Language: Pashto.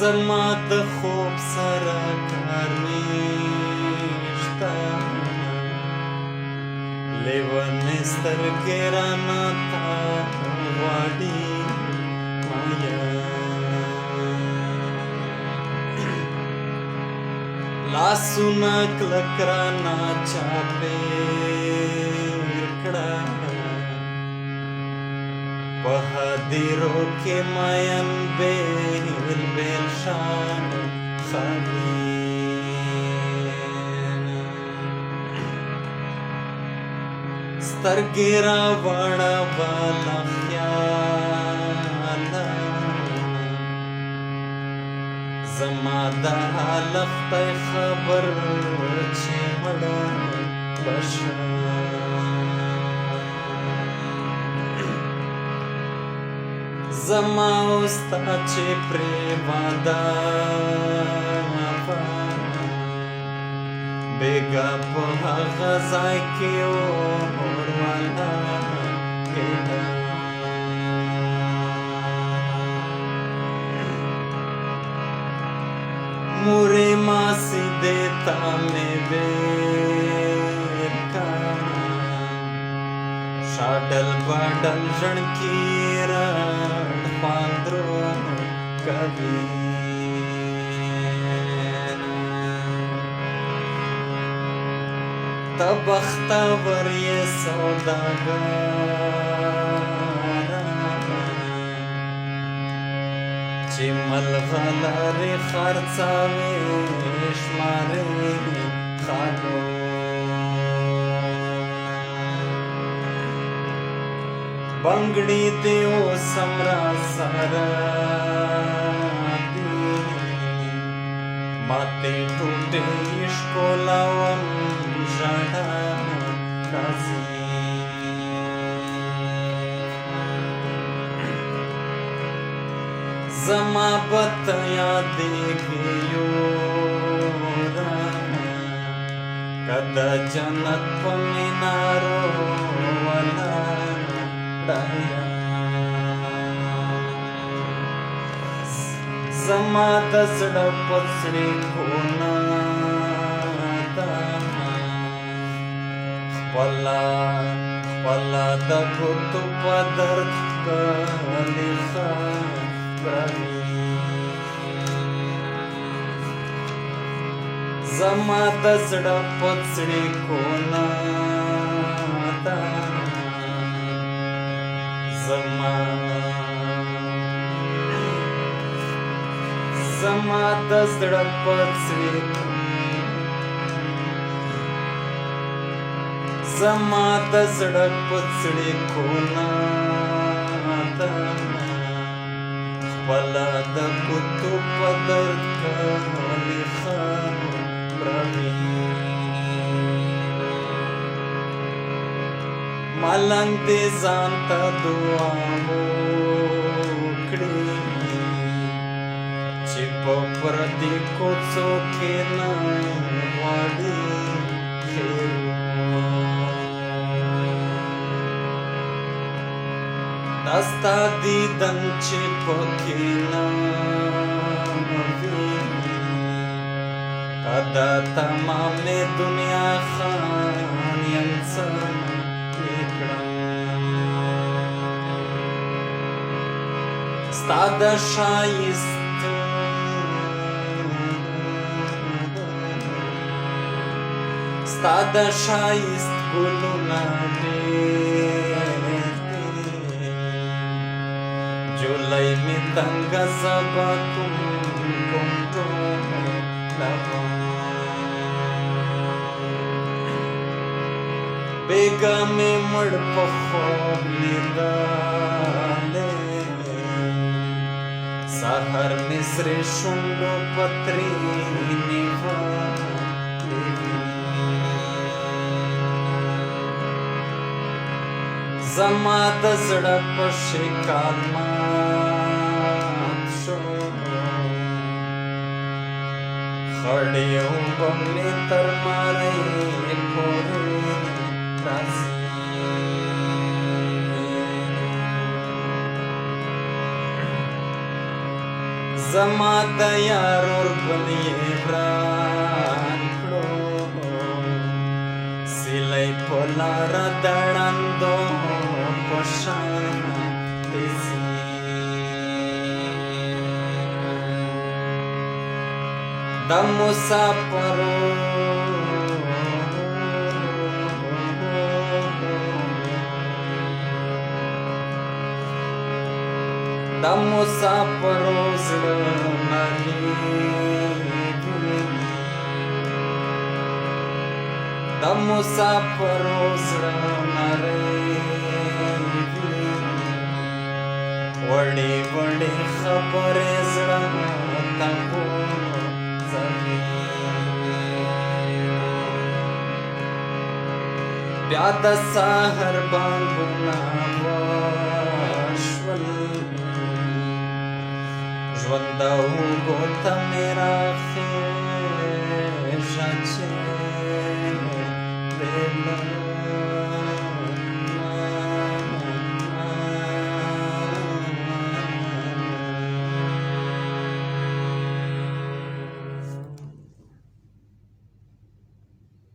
زما د خوب سره کار نشته لیونې سترګې رانه تا غواړي مایا لاسونه کلک رانه چاپېر کړه په هدیرو کې مین بیل بیل شان خالین سترګې راوړه له خیاله زما د حالت ته خبر چې مړه به شم زما ستا چې پرې واده بېګا په هغه ځای کې اور والا کېده مورې ماسې دې تا مې بېر کا شاډل باډل ژړکي رڼ پاندرو کوي ته بختور یې سوداګره چې ملغلرې خرڅوي شمارې خالو بنګړي دې اوس هم راسره دي ماتې ټوټې ښکلوم ژړا راځي زما به ته یادېږي یوره که د جنت په مینارو زما د زړه په زړې کونه ده خپله د ګوتو په درد ښکلې خبره زما د زړه په زړې کونه ده زما د زړه په زړې زما د زړه په زړې کونه ده خپله د ګوتو په درد کلي خبره ملنګ دې ځان ته دعا وکړي چې په پردي کوڅو کې نه غواړي خیر دا ستا دیدن چې پکې نه وي که د تمامې دنیا خان یم څه ستا د ښایست ستا د ښایست ګلونه ډېر دي جولۍ مې تنګه زه به کوم ټولوم بېګا مې مړ په خوب لیدلی سهار مې سرې شونډو په ترې نیولې زما د زړه په شکال مات شو خړې اوبه مې تر مړۍ پورې راځي زما د یار اور ګل یې وران کړو سیلۍ په لاره د ړندو په شان ځي د مسافرو د مسافرو زړه مریږي د مسافرو زړه مریږي وړې وړې خبرې زړه ته غورځوي بیا د سحر بانګونه وشول ژوند د اوږو ته مې